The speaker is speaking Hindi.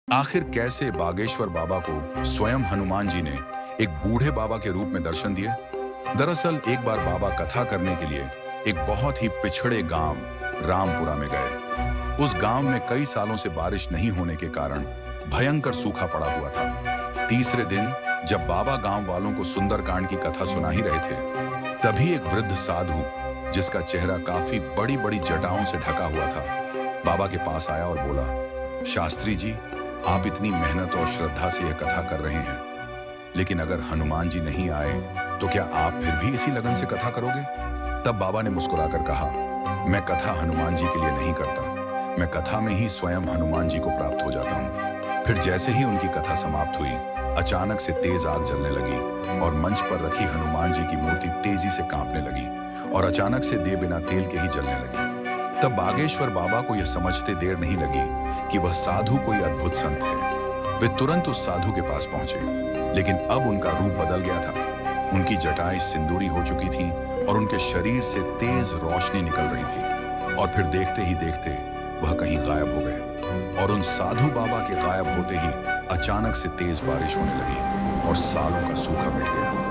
आखिर कैसे बागेश्वर बाबा को स्वयं हनुमान जी ने एक बूढ़े बाबा के रूप में दर्शन दिए? दरअसल एक बार बाबा कथा करने के लिए एक बहुत ही पिछड़े गांव रामपुरा में गए। उस गांव में कई सालों से बारिश नहीं होने के कारण भयंकर सूखा पड़ा हुआ था। तीसरे दिन जब बाबा गांव वालों को सुंदरकांड की कथा सुना ही रहे थे, तभी एक वृद्ध साधु जिसका चेहरा काफी बड़ी बड़ी जटाओं से ढका हुआ था, बाबा के पास आया और बोला, शास्त्री जी, आप इतनी मेहनत और श्रद्धा से यह कथा कर रहे हैं, लेकिन अगर हनुमान जी नहीं आए तो क्या आप फिर भी इसी लगन से कथा करोगे? तब बाबा ने मुस्कुराकर कहा, मैं कथा हनुमान जी के लिए नहीं करता, मैं कथा में ही स्वयं हनुमान जी को प्राप्त हो जाता हूँ। फिर जैसे ही उनकी कथा समाप्त हुई, अचानक से तेज आग जलने लगी और मंच पर रखी हनुमान जी की मूर्ति तेजी से कांपने लगी और अचानक से दिए बिना तेल के ही जलने लगी। तब बागेश्वर बाबा को यह समझते देर नहीं लगी कि वह साधु कोई अद्भुत संत है। वे तुरंत उस साधु के पास पहुंचे, लेकिन अब उनका रूप बदल गया था। उनकी जटाएं सिंदूरी हो चुकी थीं और उनके शरीर से तेज रोशनी निकल रही थी और फिर देखते ही देखते वह कहीं गायब हो गए। और उन साधु बाबा के गायब होते ही अचानक से तेज बारिश होने लगी और सालों का सूखा मिट गया।